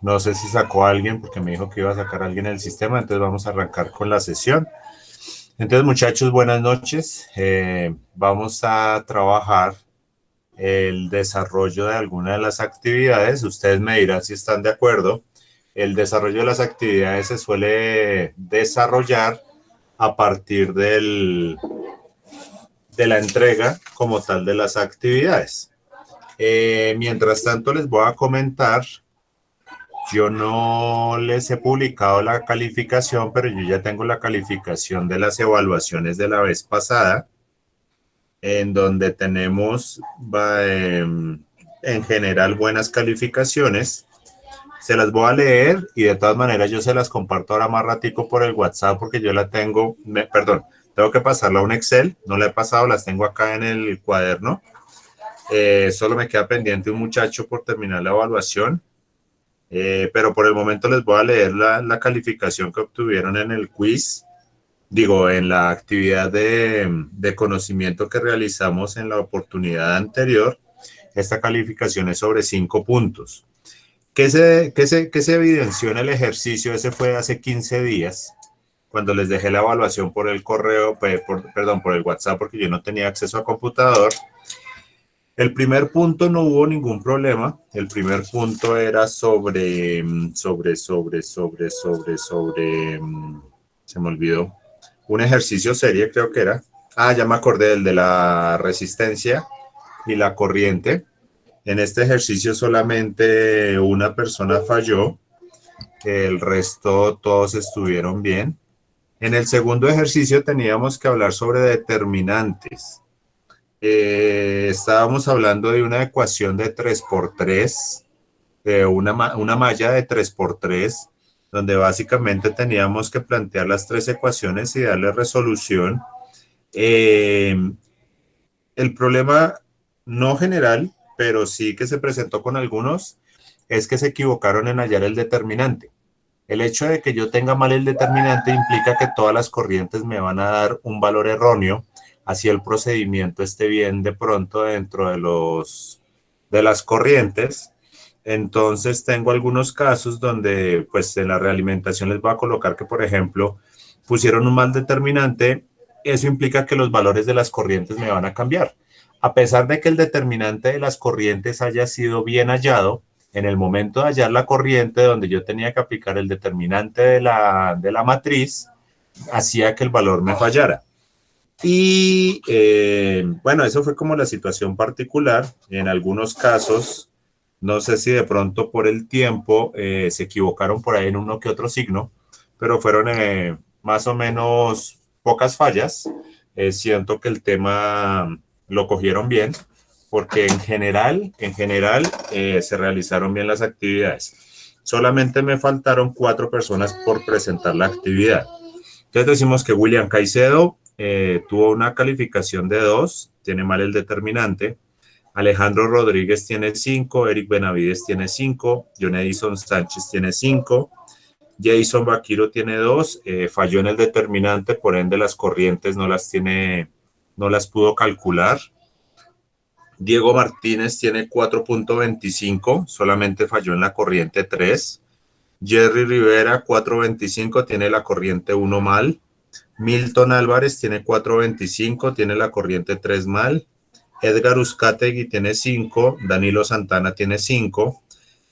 No sé si sacó a alguien porque me dijo que iba a sacar a alguien del sistema, entonces vamos a arrancar con la sesión. Entonces, muchachos, buenas noches. Vamos a trabajar el desarrollo de alguna de las actividades. Ustedes me dirán si están de acuerdo. El desarrollo de las actividades se suele desarrollar a partir de la entrega como tal de las actividades. Mientras tanto, les voy a comentar. Yo no les he publicado la calificación, pero yo ya tengo la calificación de las evaluaciones de la vez pasada, en donde tenemos en general buenas calificaciones. Se las voy a leer y de todas maneras yo se las comparto ahora más ratico por el WhatsApp porque yo la tengo, perdón, tengo que pasarla a un Excel, no la he pasado, las tengo acá en el cuaderno. Solo me queda pendiente un muchacho por terminar la evaluación. Pero por el momento les voy a leer la calificación que obtuvieron en el quiz, digo, en la actividad de conocimiento que realizamos en la oportunidad anterior. Esta calificación es sobre 5 puntos. ¿Qué se evidenció en el ejercicio? Ese fue hace 15 días, cuando les dejé la evaluación por el correo, perdón, por el WhatsApp, porque yo no tenía acceso a computador. El primer punto no hubo ningún problema. El primer punto era sobre, se me olvidó, un ejercicio serie creo que era. Ah, ya me acordé, el de la resistencia y la corriente. En este ejercicio solamente una persona falló, el resto todos estuvieron bien. En el segundo ejercicio teníamos que hablar sobre determinantes. Estábamos hablando de una ecuación de 3x3, una malla de 3x3, donde básicamente teníamos que plantear las 3 ecuaciones y darle resolución. El problema no general, pero sí que se presentó con algunos, es que se equivocaron en hallar el determinante. El hecho de que yo tenga mal el determinante implica que todas las corrientes me van a dar un valor erróneo, así el procedimiento esté bien de pronto dentro de las corrientes. Entonces tengo algunos casos donde pues en la realimentación les voy a colocar que, por ejemplo, pusieron un mal determinante. Eso implica que los valores de las corrientes me van a cambiar. A pesar de que el determinante de las corrientes haya sido bien hallado, en el momento de hallar la corriente donde yo tenía que aplicar el determinante de la matriz, hacía que el valor me fallara. Y bueno, eso fue como la situación particular. En algunos casos, no sé si de pronto por el tiempo se equivocaron por ahí en uno que otro signo, pero fueron más o menos pocas fallas. Siento que el tema lo cogieron bien, porque en general se realizaron bien las actividades. Solamente me faltaron 4 personas por presentar la actividad. Entonces decimos que William Caicedo tuvo una calificación de 2, tiene mal el determinante. Alejandro Rodríguez tiene 5, Eric Benavides tiene 5, John Edison Sánchez tiene 5, Jason Vaquiro tiene 2, falló en el determinante, por ende las corrientes no las pudo calcular. Diego Martínez tiene 4.25, solamente falló en la corriente 3. Jerry Rivera 4.25, tiene la corriente 1 mal. Milton Álvarez tiene 4.25, tiene la corriente 3 mal. Edgar Uzcategui tiene 5, Danilo Santana tiene 5,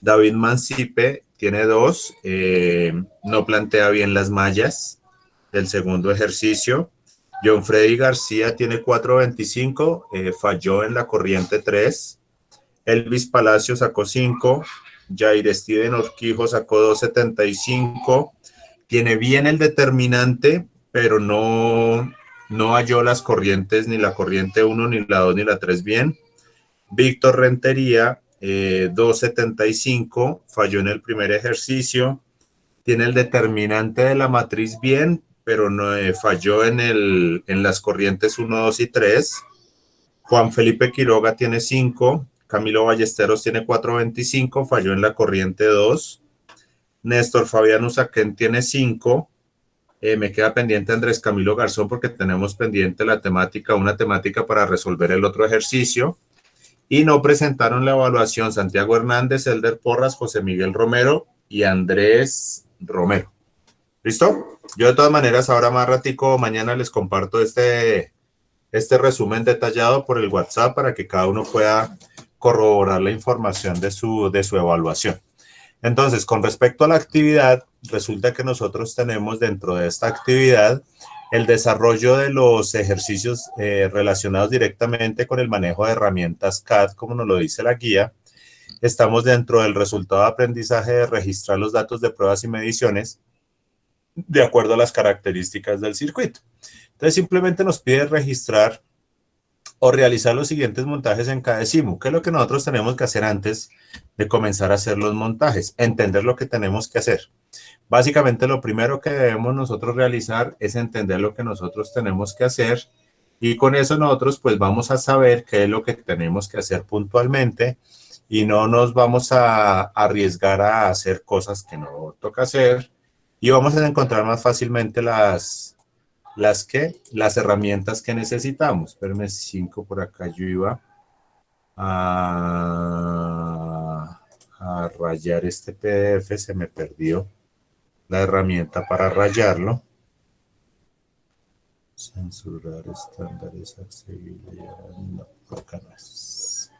David Mancipe tiene 2, no plantea bien las mallas del segundo ejercicio. John Freddy García tiene 4.25, falló en la corriente 3. Elvis Palacio sacó 5, Jair Steven Orquijo sacó 2.75, tiene bien el determinante, pero no halló las corrientes, ni la corriente 1, ni la 2, ni la 3 bien. Víctor Rentería, 2.75, falló en el primer ejercicio. Tiene el determinante de la matriz bien, pero no, falló en las corrientes 1, 2 y 3. Juan Felipe Quiroga tiene 5. Camilo Ballesteros tiene 4.25, falló en la corriente 2. Néstor Fabián Usaquén tiene 5. Me queda pendiente Andrés Camilo Garzón porque tenemos pendiente una temática para resolver el otro ejercicio. Y no presentaron la evaluación Santiago Hernández, Elder Porras, José Miguel Romero y Andrés Romero. ¿Listo? Yo de todas maneras ahora más ratico mañana les comparto este resumen detallado por el WhatsApp para que cada uno pueda corroborar la información de su evaluación. Entonces, con respecto a la actividad, resulta que nosotros tenemos dentro de esta actividad el desarrollo de los ejercicios relacionados directamente con el manejo de herramientas CAD, como nos lo dice la guía. Estamos dentro del resultado de aprendizaje de registrar los datos de pruebas y mediciones de acuerdo a las características del circuito. Entonces, simplemente nos pide registrar o realizar los siguientes montajes en cada CADESIMU. ¿Qué es lo que nosotros tenemos que hacer antes de comenzar a hacer los montajes? Entender lo que tenemos que hacer. Básicamente, lo primero que debemos nosotros realizar es entender lo que nosotros tenemos que hacer y con eso nosotros pues vamos a saber qué es lo que tenemos que hacer puntualmente y no nos vamos a arriesgar a hacer cosas que no toca hacer y vamos a encontrar más fácilmente las herramientas que necesitamos. Espérenme 5 por acá, yo iba a rayar este PDF, se me perdió la herramienta para rayarlo. Censurar estándares, accesibilidad, no, por acá no es.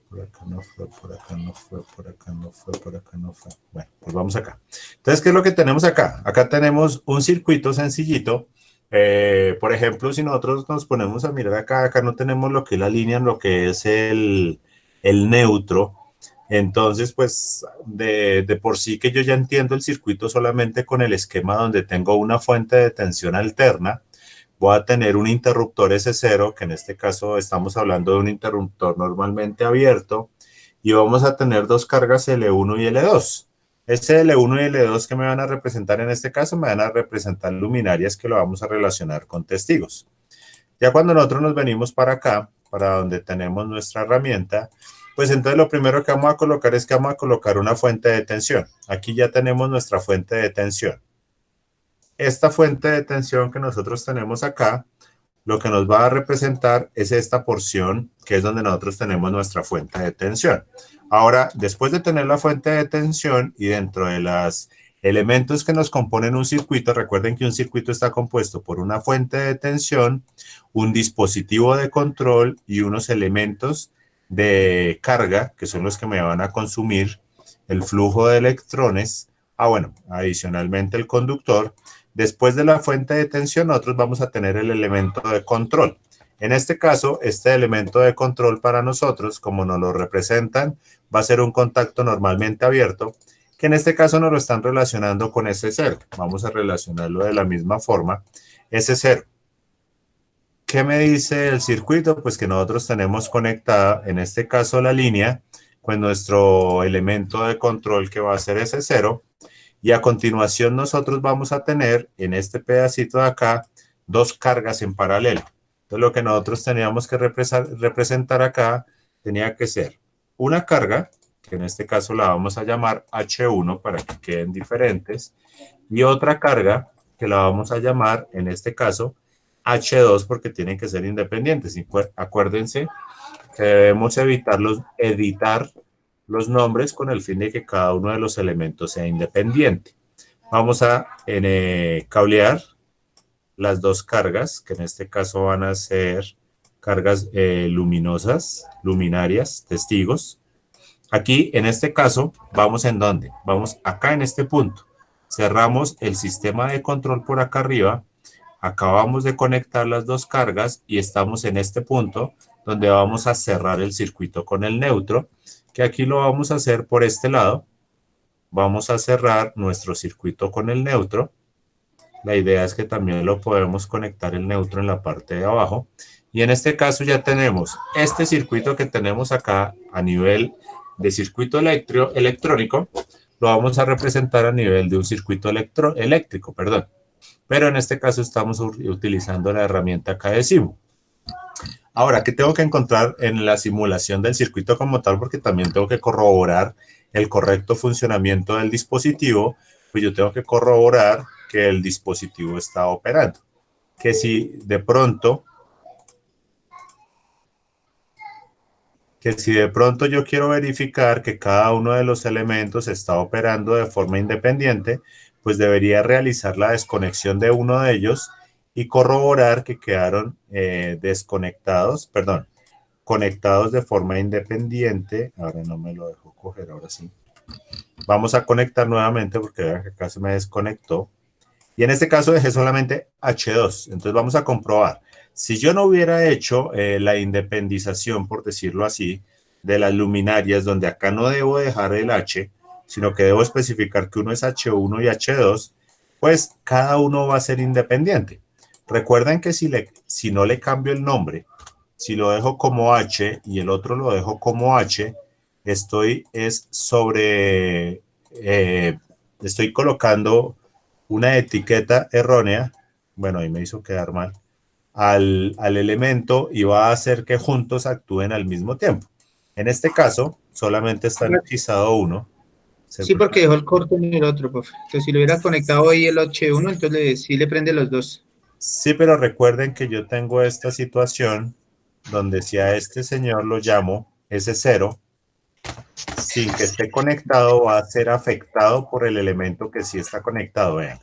Por acá no fue, por acá no fue, por acá no fue, por acá no fue. Bueno, pues vamos acá. Entonces, ¿qué es lo que tenemos acá? Acá tenemos un circuito sencillito. Por ejemplo, si nosotros nos ponemos a mirar acá, acá no tenemos lo que es la línea, lo que es el neutro. Entonces, pues, de por sí que yo ya entiendo el circuito solamente con el esquema donde tengo una fuente de tensión alterna. Voy a tener un interruptor S0, que en este caso estamos hablando de un interruptor normalmente abierto, y vamos a tener dos cargas L1 y L2. Ese L1 y L2 que me van a representar en este caso, me van a representar luminarias que lo vamos a relacionar con testigos. Ya cuando nosotros nos venimos para acá, para donde tenemos nuestra herramienta, pues entonces lo primero que vamos a colocar es que vamos a colocar una fuente de tensión. Aquí ya tenemos nuestra fuente de tensión. Esta fuente de tensión que nosotros tenemos acá, lo que nos va a representar es esta porción, que es donde nosotros tenemos nuestra fuente de tensión. Ahora, después de tener la fuente de tensión y dentro de los elementos que nos componen un circuito, recuerden que un circuito está compuesto por una fuente de tensión, un dispositivo de control y unos elementos de carga, que son los que me van a consumir el flujo de electrones. Bueno, adicionalmente el conductor. Después de la fuente de tensión, nosotros vamos a tener el elemento de control. En este caso, este elemento de control para nosotros, como nos lo representan, va a ser un contacto normalmente abierto, que en este caso nos lo están relacionando con S0. Vamos a relacionarlo de la misma forma. S0. ¿Qué me dice el circuito? Pues que nosotros tenemos conectada, en este caso, la línea con nuestro elemento de control que va a ser S0. Y a continuación nosotros vamos a tener en este pedacito de acá dos cargas en paralelo. Entonces lo que nosotros teníamos que representar acá tenía que ser una carga, que en este caso la vamos a llamar H1 para que queden diferentes, y otra carga que la vamos a llamar en este caso H2 porque tienen que ser independientes. Y acuérdense que debemos editar los nombres con el fin de que cada uno de los elementos sea independiente. Vamos a cablear las dos cargas, que en este caso van a ser cargas luminosas, luminarias, testigos. Aquí, en este caso, vamos ¿en dónde? Vamos acá en este punto. Cerramos el sistema de control por acá arriba. Acabamos de conectar las dos cargas y estamos en este punto donde vamos a cerrar el circuito con el neutro, que aquí lo vamos a hacer por este lado. Vamos a cerrar nuestro circuito con el neutro. La idea es que también lo podemos conectar el neutro en la parte de abajo. Y en este caso ya tenemos este circuito que tenemos acá a nivel de circuito electrónico, lo vamos a representar a nivel de un circuito eléctrico, perdón. Pero en este caso estamos utilizando la herramienta CADESIMU. Ahora, ¿qué tengo que encontrar en la simulación del circuito como tal? Porque también tengo que corroborar el correcto funcionamiento del dispositivo, pues yo tengo que corroborar que el dispositivo está operando. Que si de pronto que si de pronto yo quiero verificar que cada uno de los elementos está operando de forma independiente, pues debería realizar la desconexión de uno de ellos y corroborar que quedaron desconectados, perdón, conectados de forma independiente. Ahora no me lo dejo coger, ahora sí. Vamos a conectar nuevamente porque vean que acá se me desconectó. Y en este caso dejé solamente H2. Entonces vamos a comprobar. Si yo no hubiera hecho la independización, por decirlo así, de las luminarias, donde acá no debo dejar el H, sino que debo especificar que uno es H1 y H2, pues cada uno va a ser independiente. Recuerden que si no le cambio el nombre, si lo dejo como H y el otro lo dejo como H, estoy colocando una etiqueta errónea, bueno, ahí me hizo quedar mal, al elemento y va a hacer que juntos actúen al mismo tiempo. En este caso, solamente está energizado uno. Sí, porque dejó el corto en el otro, profe. Entonces, si lo hubiera conectado ahí el H1, entonces sí le prende los dos. Sí, pero recuerden que yo tengo esta situación donde si a este señor lo llamo S0, sin que esté conectado, va a ser afectado por el elemento que sí está conectado. Vean.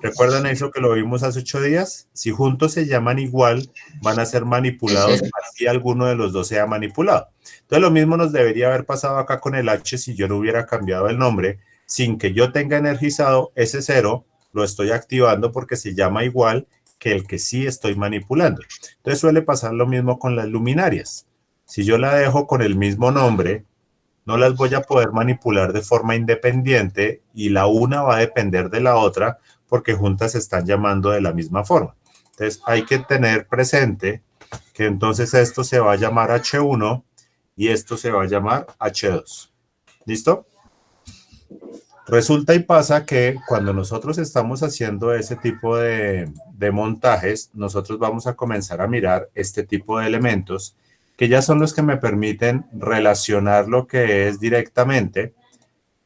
¿Recuerdan eso que lo vimos hace 8 días? Si juntos se llaman igual, van a ser manipulados así alguno de los dos sea manipulado. Entonces lo mismo nos debería haber pasado acá con el H si yo no hubiera cambiado el nombre. Sin que yo tenga energizado ese 0, lo estoy activando porque se llama igual que el que sí estoy manipulando. Entonces suele pasar lo mismo con las luminarias. Si yo la dejo con el mismo nombre, no las voy a poder manipular de forma independiente y la una va a depender de la otra porque juntas se están llamando de la misma forma. Entonces hay que tener presente que entonces esto se va a llamar H1 y esto se va a llamar H2. ¿Listo? Resulta y pasa que cuando nosotros estamos haciendo ese tipo de montajes, nosotros vamos a comenzar a mirar este tipo de elementos que ya son los que me permiten relacionar lo que es directamente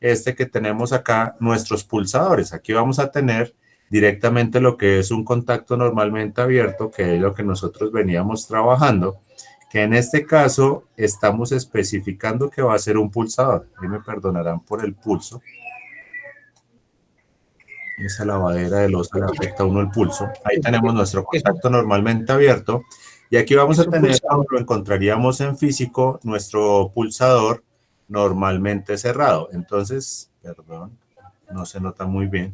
este que tenemos acá, nuestros pulsadores. Aquí vamos a tener directamente lo que es un contacto normalmente abierto, que es lo que nosotros veníamos trabajando, que en este caso estamos especificando que va a ser un pulsador. Ahí me perdonarán por el pulso. Esa lavadera del oso le afecta a uno el pulso. Ahí tenemos nuestro contacto normalmente abierto. Y aquí vamos a tener, como lo encontraríamos en físico, nuestro pulsador normalmente cerrado. Entonces, perdón, no se nota muy bien.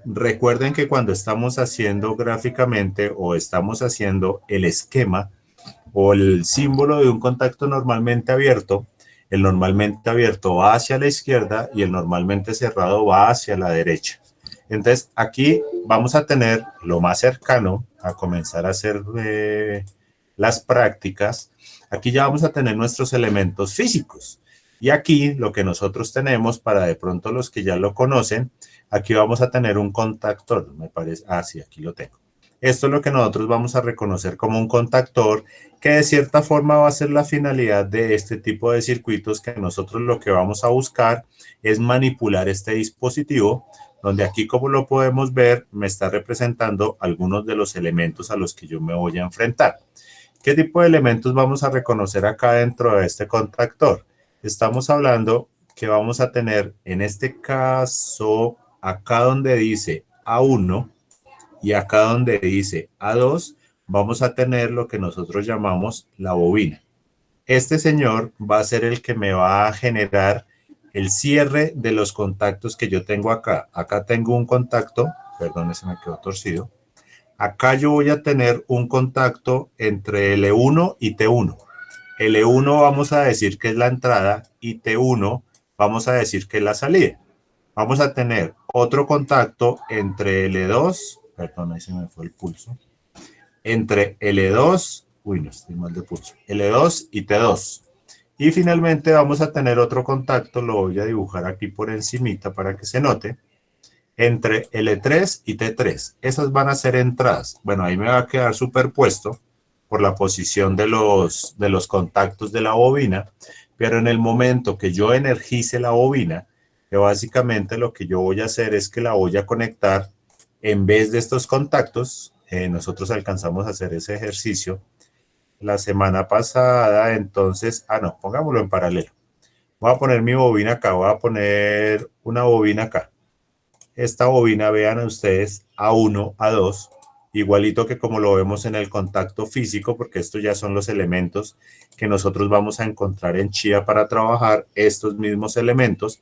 Recuerden que cuando estamos haciendo gráficamente o estamos haciendo el esquema o el símbolo de un contacto normalmente abierto, el normalmente abierto va hacia la izquierda y el normalmente cerrado va hacia la derecha. Entonces, aquí vamos a tener lo más cercano a comenzar a hacer las prácticas. Aquí ya vamos a tener nuestros elementos físicos. Y aquí lo que nosotros tenemos, para de pronto los que ya lo conocen, aquí vamos a tener un contactor, me parece. Ah, sí, aquí lo tengo. Esto es lo que nosotros vamos a reconocer como un contactor, que de cierta forma va a ser la finalidad de este tipo de circuitos, que nosotros lo que vamos a buscar es manipular este dispositivo, donde aquí, como lo podemos ver, me está representando algunos de los elementos a los que yo me voy a enfrentar. ¿Qué tipo de elementos vamos a reconocer acá dentro de este contactor? Estamos hablando que vamos a tener, en este caso, acá donde dice A1, y acá donde dice A2, vamos a tener lo que nosotros llamamos la bobina. Este señor va a ser el que me va a generar el cierre de los contactos que yo tengo acá. Acá tengo un contacto, perdón, se me quedó torcido. Acá yo voy a tener un contacto entre L1 y T1. L1 vamos a decir que es la entrada y T1 vamos a decir que es la salida. Vamos a tener otro contacto entre L2, perdón, ahí se me fue el pulso, entre L2, uy, no estoy mal de pulso, L2 y T2. Y finalmente vamos a tener otro contacto, lo voy a dibujar aquí por encimita para que se note, entre L3 y T3. Esas van a ser entradas. Bueno, ahí me va a quedar superpuesto por la posición de los contactos de la bobina, pero en el momento que yo energice la bobina, que básicamente lo que yo voy a hacer es que la voy a conectar en vez de estos contactos, nosotros alcanzamos a hacer ese ejercicio, la semana pasada, entonces, no, pongámoslo en paralelo. Voy a poner mi bobina acá, voy a poner una bobina acá. Esta bobina, vean ustedes, A1, A2, igualito que como lo vemos en el contacto físico, porque estos ya son los elementos que nosotros vamos a encontrar en Chia para trabajar estos mismos elementos.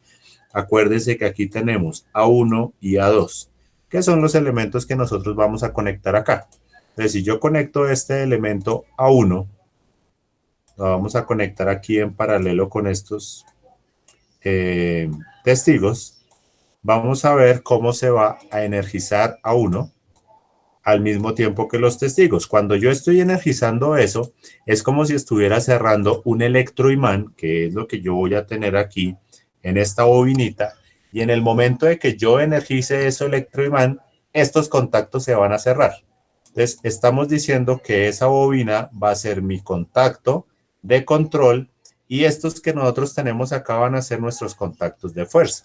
Acuérdense que aquí tenemos A1 y A2, que son los elementos que nosotros vamos a conectar acá. Entonces, si yo conecto este elemento A1, lo vamos a conectar aquí en paralelo con estos testigos, vamos a ver cómo se va a energizar A1 al mismo tiempo que los testigos. Cuando yo estoy energizando eso, es como si estuviera cerrando un electroimán, que es lo que yo voy a tener aquí en esta bobinita, y en el momento de que yo energice ese electroimán, estos contactos se van a cerrar. Entonces, estamos diciendo que esa bobina va a ser mi contacto de control y estos que nosotros tenemos acá van a ser nuestros contactos de fuerza.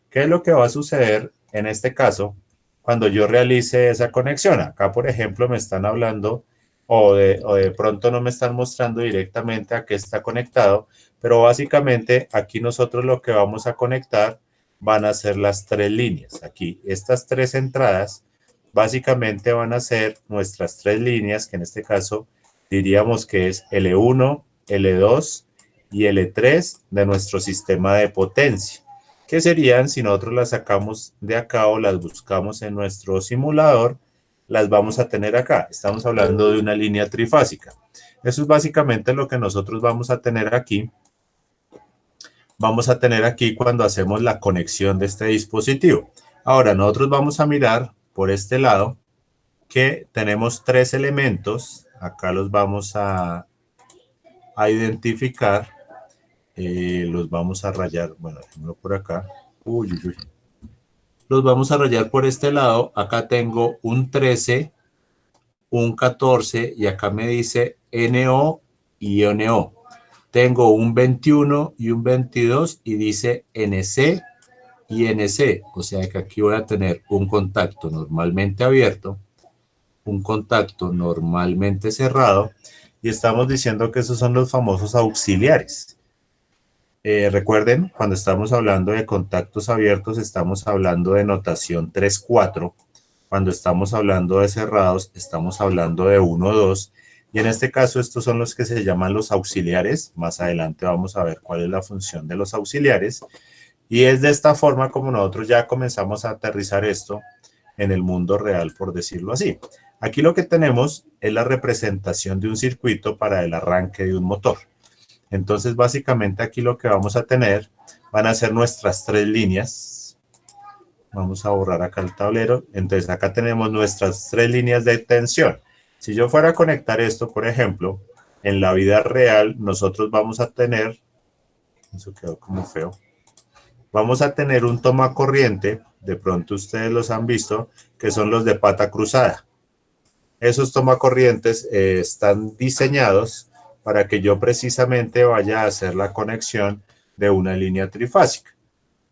¿Qué es lo que va a suceder en este caso cuando yo realice esa conexión? Acá, por ejemplo, me están hablando o de pronto no me están mostrando directamente a qué está conectado, pero básicamente aquí nosotros lo que vamos a conectar van a ser las tres líneas. Aquí, estas tres entradas básicamente van a ser nuestras tres líneas, que en este caso diríamos que es L1, L2 y L3 de nuestro sistema de potencia, que serían, si nosotros las sacamos de acá o las buscamos en nuestro simulador, las vamos a tener acá. Estamos hablando de una línea trifásica. Eso es básicamente lo que nosotros vamos a tener aquí. Vamos a tener aquí cuando hacemos la conexión de este dispositivo. Ahora, nosotros vamos a mirar por este lado que tenemos tres elementos. Acá los vamos a identificar. Los vamos a rayar. Bueno, dejémoslo por acá. Uy, uy, uy. Los vamos a rayar por este lado. Acá tengo un 13, un 14 y acá me dice NO y NO. Tengo un 21 y un 22 y dice NC y NC. O sea que aquí voy a tener un contacto normalmente abierto, un contacto normalmente cerrado y estamos diciendo que esos son los famosos auxiliares. Recuerden, cuando estamos hablando de contactos abiertos, estamos hablando de notación 3-4. Cuando estamos hablando de cerrados, estamos hablando de 1-2. Y en este caso, estos son los que se llaman los auxiliares. Más adelante vamos a ver cuál es la función de los auxiliares. Y es de esta forma como nosotros ya comenzamos a aterrizar esto en el mundo real, por decirlo así. Aquí lo que tenemos es la representación de un circuito para el arranque de un motor. Entonces, básicamente aquí lo que vamos a tener van a ser nuestras tres líneas. Vamos a borrar acá el tablero. Entonces, acá tenemos nuestras tres líneas de tensión. Si yo fuera a conectar esto, por ejemplo, en la vida real, nosotros vamos a tener, eso quedó como feo, vamos a tener un tomacorriente, de pronto ustedes los han visto, que son los de pata cruzada. Esos tomacorrientes están diseñados para que yo precisamente vaya a hacer la conexión de una línea trifásica.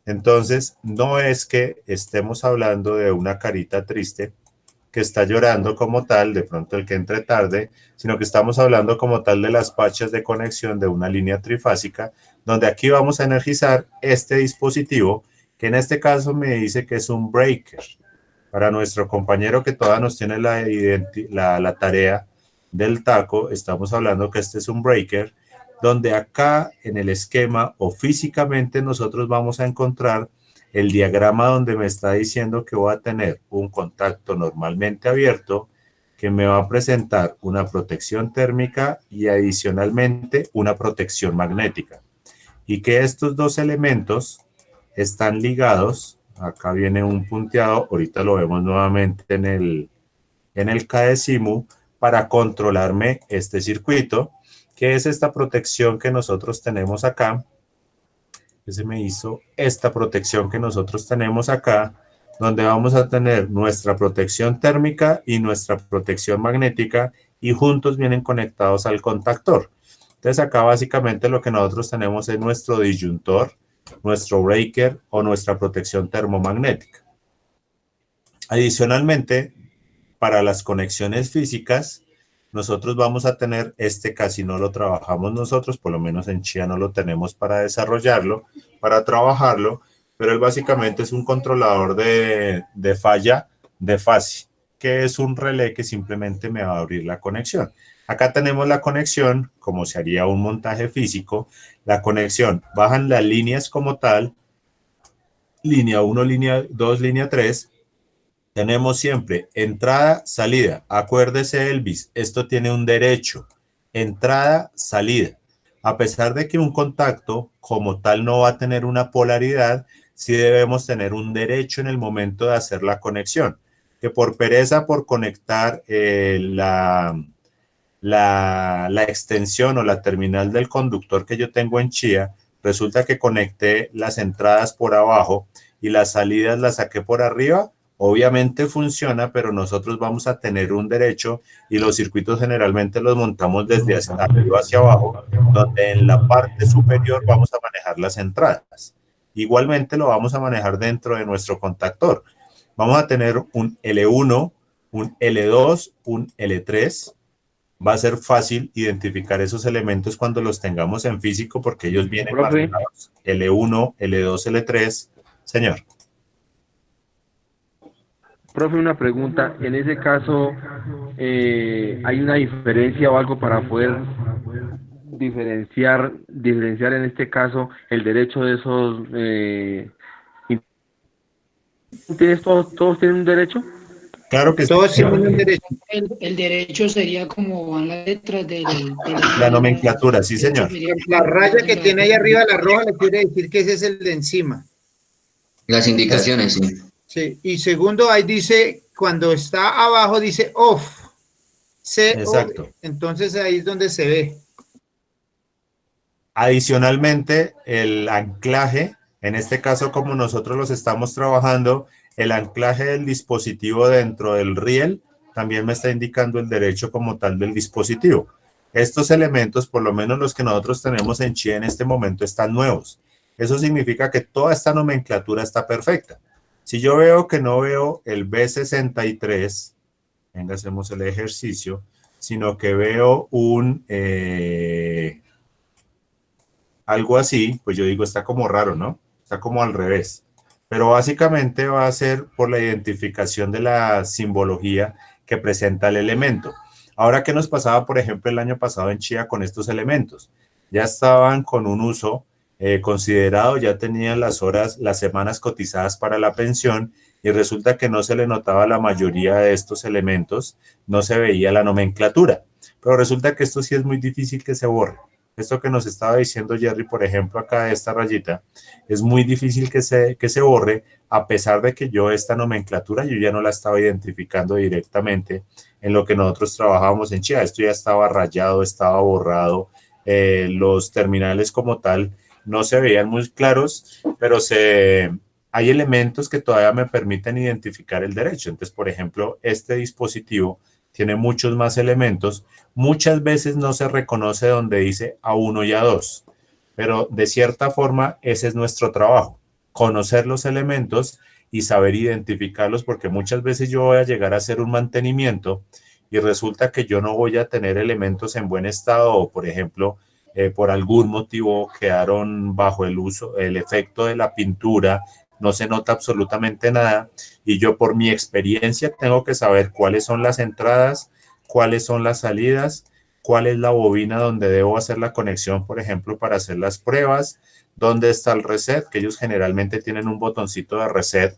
Entonces, no es que estemos hablando de una carita triste que está llorando como tal, de pronto el que entre tarde, sino que estamos hablando como tal de las pachas de conexión de una línea trifásica, donde aquí vamos a energizar este dispositivo, que en este caso me dice que es un breaker. Para nuestro compañero que todavía nos tiene la tarea del taco, estamos hablando que este es un breaker, donde acá en el esquema o físicamente nosotros vamos a encontrar el diagrama donde me está diciendo que voy a tener un contacto normalmente abierto que me va a presentar una protección térmica y adicionalmente una protección magnética. Y que estos dos elementos están ligados. Acá viene un punteado, ahorita lo vemos nuevamente en el KDSIMU para controlarme este circuito, que es esta protección que nosotros tenemos acá. Que se me hizo esta protección que nosotros tenemos acá, donde vamos a tener nuestra protección térmica y nuestra protección magnética y juntos vienen conectados al contactor. Entonces acá básicamente lo que nosotros tenemos es nuestro disyuntor, nuestro breaker o nuestra protección termomagnética. Adicionalmente, para las conexiones físicas, nosotros vamos a tener, casi no lo trabajamos nosotros, por lo menos en Chia no lo tenemos para desarrollarlo, para trabajarlo, pero él básicamente es un controlador de falla de fase, que es un relé que simplemente me va a abrir la conexión. Acá tenemos la conexión, como se haría un montaje físico, la conexión, bajan las líneas como tal, línea 1, línea 2, línea 3, tenemos siempre entrada, salida. Acuérdese, Elvis, esto tiene un derecho. Entrada, salida. A pesar de que un contacto como tal no va a tener una polaridad, sí debemos tener un derecho en el momento de hacer la conexión. Que por pereza, por conectar la extensión o la terminal del conductor que yo tengo en Chia, resulta que conecté las entradas por abajo y las salidas las saqué por arriba. Obviamente funciona, pero nosotros vamos a tener un derecho y los circuitos generalmente los montamos desde arriba hacia abajo, donde en la parte superior vamos a manejar las entradas. Igualmente lo vamos a manejar dentro de nuestro contactor. Vamos a tener un L1, un L2, un L3. Va a ser fácil identificar esos elementos cuando los tengamos en físico porque ellos vienen Profe, marcados L1, L2, L3. Señor. profe, una pregunta. En ese caso, ¿hay una diferencia o algo para poder diferenciar en este caso el derecho de esos ¿tienes todos tienen un derecho? Claro que sí. Todos tienen un derecho. El derecho sería como van las letras La nomenclatura, sí, señor. La raya que tiene ahí arriba, la roja, le quiere decir que ese es el de encima. Las indicaciones, sí. Sí, y segundo, ahí dice, cuando está abajo dice off. Exacto. Entonces ahí es donde se ve. Adicionalmente, el anclaje, en este caso como nosotros los estamos trabajando, el anclaje del dispositivo dentro del riel también me está indicando el derecho como tal del dispositivo. Estos elementos, por lo menos los que nosotros tenemos en Chia en este momento, están nuevos. Eso significa que toda esta nomenclatura está perfecta. Si yo veo que no veo el B63, venga, hacemos el ejercicio, sino que veo un algo así, pues yo digo, está como raro, ¿no? Está como al revés. Pero básicamente va a ser por la identificación de la simbología que presenta el elemento. Ahora, ¿qué nos pasaba, por ejemplo, el año pasado en Chia con estos elementos? Ya estaban con un uso considerado, ya tenían las horas, las semanas cotizadas para la pensión y resulta que no se le notaba la mayoría de estos elementos, no se veía la nomenclatura. Pero resulta que esto sí es muy difícil que se borre. Esto que nos estaba diciendo Jerry, por ejemplo, acá esta rayita, es muy difícil que se borre, a pesar de que yo esta nomenclatura yo ya no la estaba identificando directamente en lo que nosotros trabajábamos en Chia. Esto ya estaba rayado, estaba borrado, los terminales como tal no se veían muy claros, pero hay elementos que todavía me permiten identificar el derecho. Entonces, por ejemplo, este dispositivo tiene muchos más elementos. Muchas veces no se reconoce donde dice A1 y A2, pero de cierta forma ese es nuestro trabajo, conocer los elementos y saber identificarlos, porque muchas veces yo voy a llegar a hacer un mantenimiento y resulta que yo no voy a tener elementos en buen estado o, por ejemplo, por algún motivo quedaron bajo el efecto de la pintura, no se nota absolutamente nada y yo por mi experiencia tengo que saber cuáles son las entradas, cuáles son las salidas, cuál es la bobina donde debo hacer la conexión, por ejemplo, para hacer las pruebas, dónde está el reset, que ellos generalmente tienen un botoncito de reset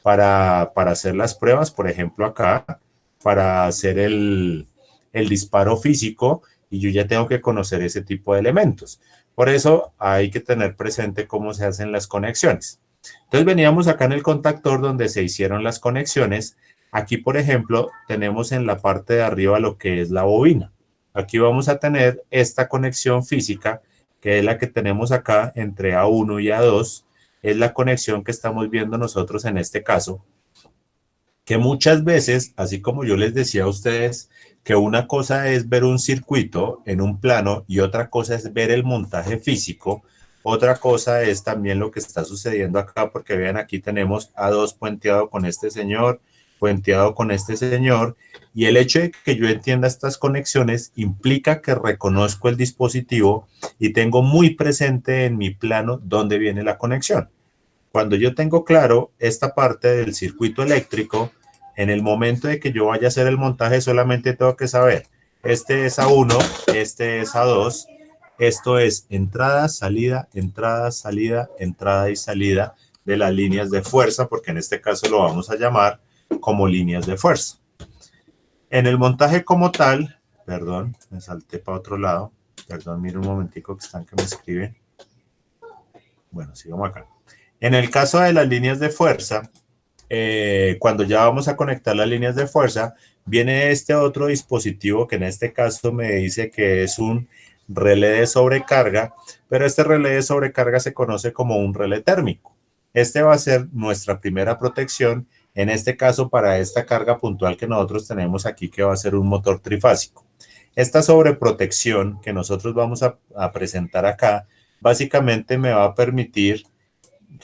para hacer las pruebas, por ejemplo, acá, para hacer el disparo físico y yo ya tengo que conocer ese tipo de elementos. Por eso hay que tener presente cómo se hacen las conexiones. Entonces veníamos acá en el contactor donde se hicieron las conexiones. Aquí, por ejemplo, tenemos en la parte de arriba lo que es la bobina. Aquí vamos a tener esta conexión física, que es la que tenemos acá entre A1 y A2. Es la conexión que estamos viendo nosotros en este caso, que muchas veces, así como yo les decía a ustedes, que una cosa es ver un circuito en un plano y otra cosa es ver el montaje físico. Otra cosa es también lo que está sucediendo acá, porque vean, aquí tenemos A2 puenteado con este señor puenteado con este señor, y el hecho de que yo entienda estas conexiones implica que reconozco el dispositivo y tengo muy presente en mi plano dónde viene la conexión. Cuando yo tengo claro esta parte del circuito eléctrico, en el momento de que yo vaya a hacer el montaje solamente tengo que saber, este es A1, este es A2, esto es entrada, salida, entrada, salida, entrada y salida de las líneas de fuerza, porque en este caso lo vamos a llamar como líneas de fuerza. En el montaje como tal, perdón, me salté para otro lado, perdón, mire un momentico que están que me escriben. Bueno, sigamos acá. En el caso de las líneas de fuerza, cuando ya vamos a conectar las líneas de fuerza, viene este otro dispositivo que en este caso me dice que es un relé de sobrecarga, pero este relé de sobrecarga se conoce como un relé térmico. Este va a ser nuestra primera protección, en este caso para esta carga puntual que nosotros tenemos aquí, que va a ser un motor trifásico. Esta sobreprotección que nosotros vamos a presentar acá, básicamente me va a permitir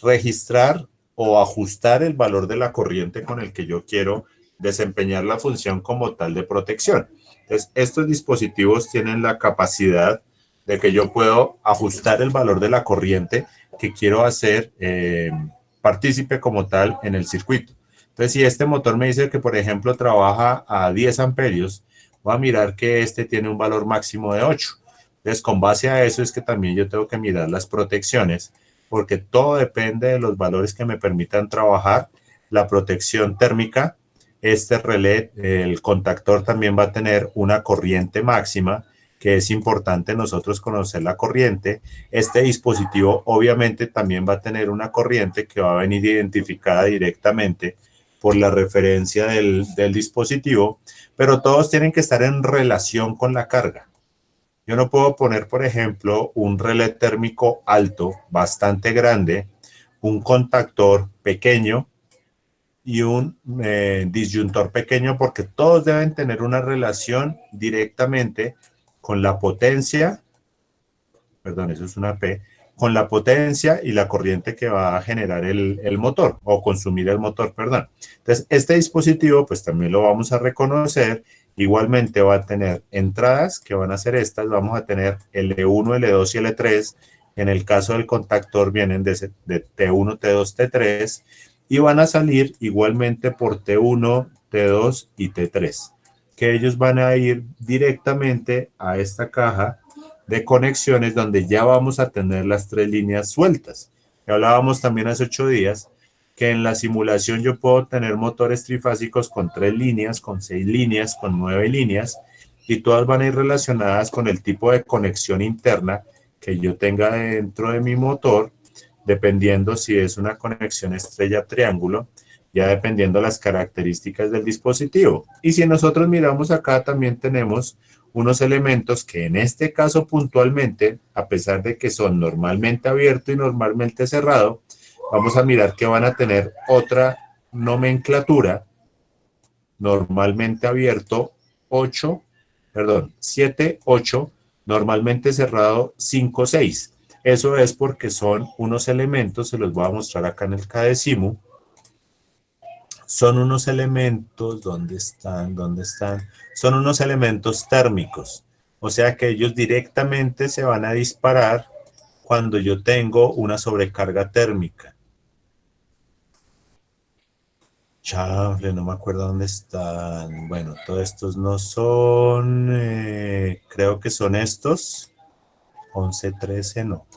registrar o ajustar el valor de la corriente con el que yo quiero desempeñar la función como tal de protección. Entonces, estos dispositivos tienen la capacidad de que yo puedo ajustar el valor de la corriente que quiero hacer partícipe como tal en el circuito. Entonces, si este motor me dice que, por ejemplo, trabaja a 10 amperios, voy a mirar que este tiene un valor máximo de 8. Entonces, con base a eso es que también yo tengo que mirar las protecciones, porque todo depende de los valores que me permitan trabajar la protección térmica. Este relé, el contactor también va a tener una corriente máxima, que es importante nosotros conocer la corriente. Este dispositivo obviamente también va a tener una corriente que va a venir identificada directamente por la referencia del dispositivo, pero todos tienen que estar en relación con la carga. Yo no puedo poner, por ejemplo, un relé térmico alto, bastante grande, un contactor pequeño y un disyuntor pequeño, porque todos deben tener una relación directamente con la potencia, perdón, eso es una P, con la potencia y la corriente que va a generar el motor, o consumir el motor, perdón. Entonces, este dispositivo, pues también lo vamos L1, a reconocer. Igualmente va a tener entradas que van a ser estas, vamos a tener L1, L2 y L3. En el caso del contactor vienen de T1, T2, T3 y van a salir igualmente por T1, T2 y T3, que ellos van a ir directamente a esta caja de conexiones donde ya vamos a tener las 3 líneas sueltas. Ya hablábamos también hace 8 días que en la simulación yo puedo tener motores trifásicos con 3 líneas, con 6 líneas, con 9 líneas, y todas van a ir relacionadas con el tipo de conexión interna que yo tenga dentro de mi motor, dependiendo si es una conexión estrella-triángulo, ya dependiendo las características del dispositivo. Y si nosotros miramos acá, también tenemos unos elementos que en este caso puntualmente, a pesar de que son normalmente abierto y normalmente cerrado, vamos a mirar que van a tener otra nomenclatura, normalmente abierto 7, 8, normalmente cerrado 5, 6. Eso es porque son unos elementos, se los voy a mostrar acá en el Cadecimu. Son unos elementos, ¿dónde están? ¿Dónde están? Son unos elementos térmicos. O sea que ellos directamente se van a disparar cuando yo tengo una sobrecarga térmica. Chafle, no me acuerdo dónde están. Bueno, todos estos no son, creo que son estos. 11, 13, no.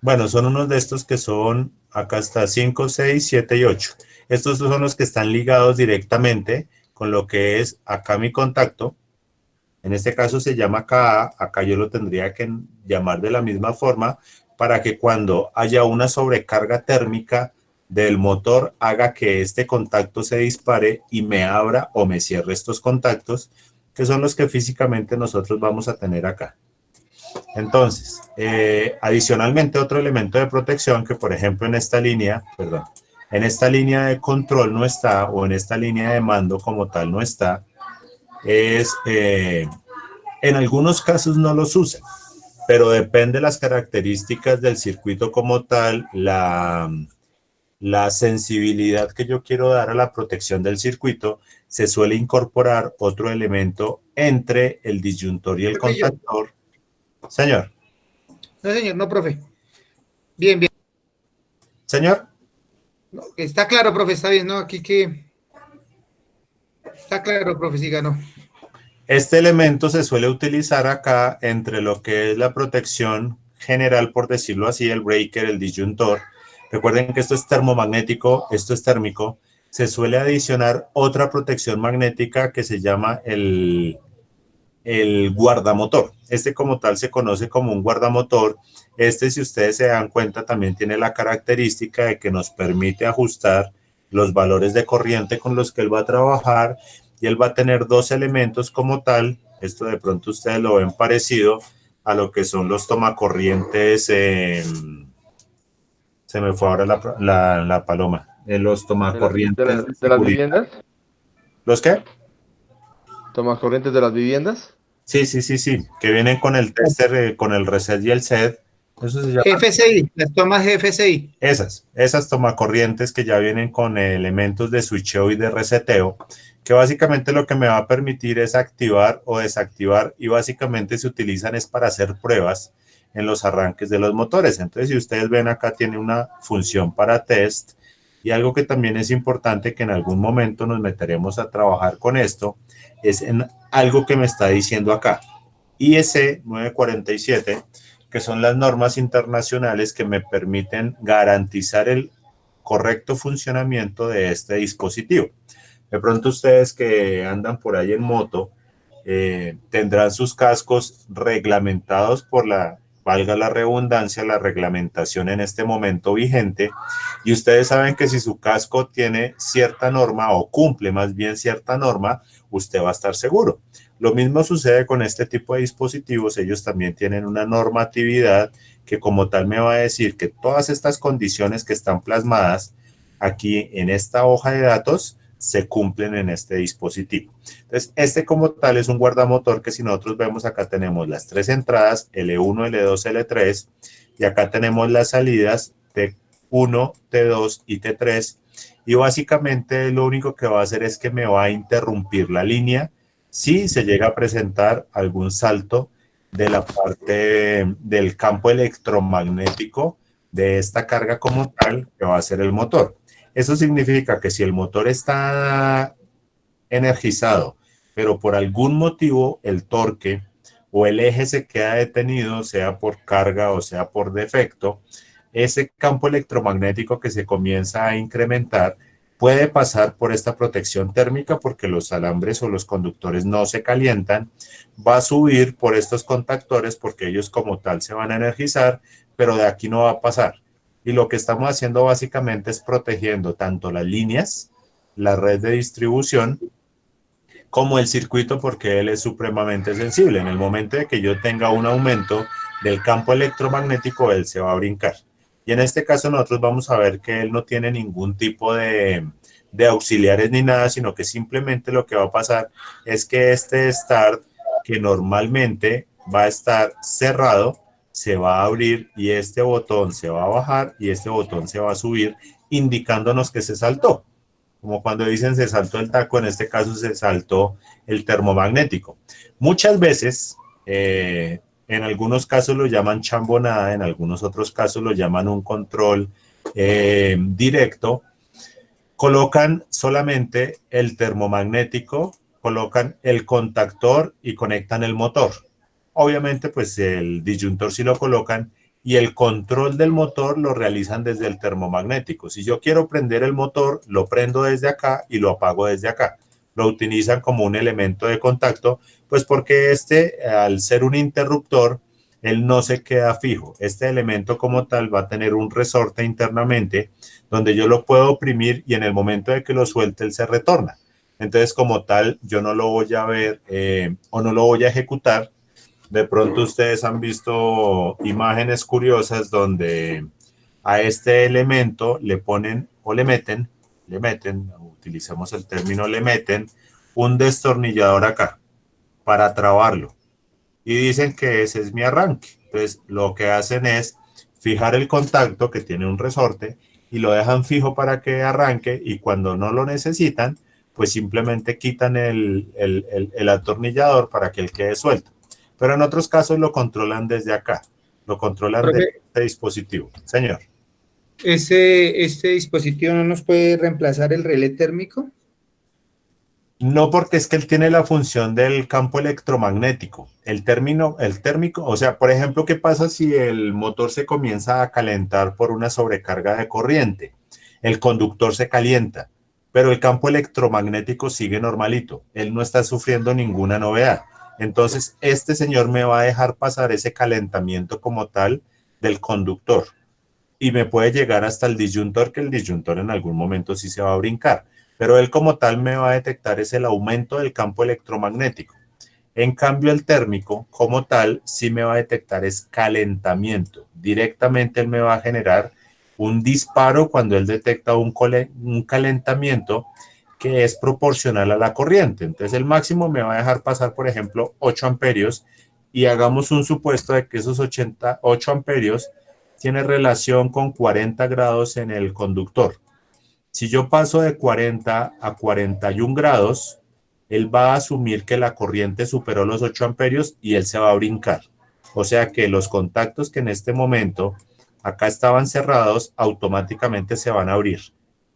Bueno, son unos de estos que son, acá está 5, 6, 7 y 8. Estos son los que están ligados directamente con lo que es acá mi contacto. En este caso se llama KA, acá yo lo tendría que llamar de la misma forma para que cuando haya una sobrecarga térmica del motor haga que este contacto se dispare y me abra o me cierre estos contactos, que son los que físicamente nosotros vamos a tener acá. Entonces, adicionalmente otro elemento de protección que por ejemplo en esta línea, en esta línea de control no está, o en esta línea de mando como tal no está, es, en algunos casos no los usan, pero depende de las características del circuito como tal, la sensibilidad que yo quiero dar a la protección del circuito, se suele incorporar otro elemento entre el disyuntor y el Profe, yo. contactor. Señor. No, señor, no, profe. Bien, bien. Señor. No, está claro, profe, está bien, ¿no? Aquí que... Está claro, profe, sí ganó. Este elemento se suele utilizar acá entre lo que es la protección general, por decirlo así, el breaker, el disyuntor. Recuerden que esto es termomagnético, esto es térmico. Se suele adicionar otra protección magnética que se llama el guardamotor. Este como tal se conoce como un guardamotor. Este, si ustedes se dan cuenta, también tiene la característica de que nos permite ajustar los valores de corriente con los que él va a trabajar, y él va a tener dos elementos como tal. Esto de pronto ustedes lo ven parecido a lo que son los tomacorrientes. Se me fue ahora la paloma. Los tomacorrientes de las viviendas. ¿Los qué? Tomacorrientes de las viviendas. Sí, que vienen con el tester, con el reset y el set. Eso se llama. GFCI, las tomas GFCI. Esas tomacorrientes que ya vienen con elementos de switcheo y de reseteo, que básicamente lo que me va a permitir es activar o desactivar, y básicamente se utilizan es para hacer pruebas en los arranques de los motores. Entonces, si ustedes ven acá, tiene una función para test, y algo que también es importante, que en algún momento nos meteremos a trabajar con esto, es en algo que me está diciendo acá, IEC 947, que son las normas internacionales que me permiten garantizar el correcto funcionamiento de este dispositivo. De pronto ustedes que andan por ahí en moto, tendrán sus cascos reglamentados por valga la redundancia, la reglamentación en este momento vigente, y ustedes saben que si su casco tiene cierta norma, o cumple más bien cierta norma, usted va a estar seguro. Lo mismo sucede con este tipo de dispositivos. Ellos también tienen una normatividad que como tal me va a decir que todas estas condiciones que están plasmadas aquí en esta hoja de datos se cumplen en este dispositivo. Entonces, este como tal es un guardamotor que, si nosotros vemos, acá tenemos las tres entradas, L1, L2, L3, y acá tenemos las salidas T1, T2 y T3, y básicamente lo único que va a hacer es que me va a interrumpir la línea si se llega a presentar algún salto de la parte del campo electromagnético de esta carga como tal, que va a ser el motor. Eso significa que si el motor está energizado, pero por algún motivo el torque o el eje se queda detenido, sea por carga o sea por defecto, ese campo electromagnético que se comienza a incrementar puede pasar por esta protección térmica, porque los alambres o los conductores no se calientan, va a subir por estos contactores porque ellos como tal se van a energizar, pero de aquí no va a pasar. Y lo que estamos haciendo básicamente es protegiendo tanto las líneas, la red de distribución, como el circuito, porque él es supremamente sensible. En el momento de que yo tenga un aumento del campo electromagnético, él se va a brincar. Y en este caso nosotros vamos a ver que él no tiene ningún tipo de auxiliares ni nada, sino que simplemente lo que va a pasar es que este start, que normalmente va a estar cerrado, se va a abrir, y este botón se va a bajar y este botón se va a subir, indicándonos que se saltó. Como cuando dicen se saltó el taco, en este caso se saltó el termomagnético. Muchas veces, en algunos casos lo llaman chambonada, en algunos otros casos lo llaman un control directo. Colocan solamente el termomagnético, colocan el contactor y conectan el motor. Obviamente, pues el disyuntor sí lo colocan, y el control del motor lo realizan desde el termomagnético. Si yo quiero prender el motor, lo prendo desde acá y lo apago desde acá. Lo utilizan como un elemento de contacto, pues porque al ser un interruptor, él no se queda fijo. Este elemento como tal va a tener un resorte internamente donde yo lo puedo oprimir, y en el momento de que lo suelte, él se retorna. Entonces, como tal, yo no lo voy a ver o no lo voy a ejecutar. De pronto ustedes han visto imágenes curiosas donde a este elemento le ponen o le meten, utilicemos el término, le meten un destornillador acá para trabarlo, y dicen que ese es mi arranque. Entonces lo que hacen es fijar el contacto, que tiene un resorte, y lo dejan fijo para que arranque, y cuando no lo necesitan, pues simplemente quitan el atornillador para que él quede suelto. Pero en otros casos lo controlan desde acá, lo controlan Profe, desde este dispositivo. Señor. ¿este dispositivo no nos puede reemplazar el relé térmico? No, porque es que él tiene la función del campo electromagnético. El térmico, o sea, por ejemplo, ¿qué pasa si el motor se comienza a calentar por una sobrecarga de corriente? El conductor se calienta, pero el campo electromagnético sigue normalito. Él no está sufriendo ninguna novedad. Entonces, este señor me va a dejar pasar ese calentamiento como tal del conductor, y me puede llegar hasta el disyuntor, que el disyuntor en algún momento sí se va a brincar, pero él como tal me va a detectar es el aumento del campo electromagnético. En cambio, el térmico como tal sí me va a detectar es calentamiento. Directamente él me va a generar un disparo cuando él detecta un calentamiento que es proporcional a la corriente. Entonces el máximo me va a dejar pasar, por ejemplo, 8 amperios, y hagamos un supuesto de que esos 8 amperios tiene relación con 40 grados en el conductor. Si yo paso de 40 a 41 grados, él va a asumir que la corriente superó los 8 amperios y él se va a brincar. O sea que los contactos que en este momento acá estaban cerrados, automáticamente se van a abrir.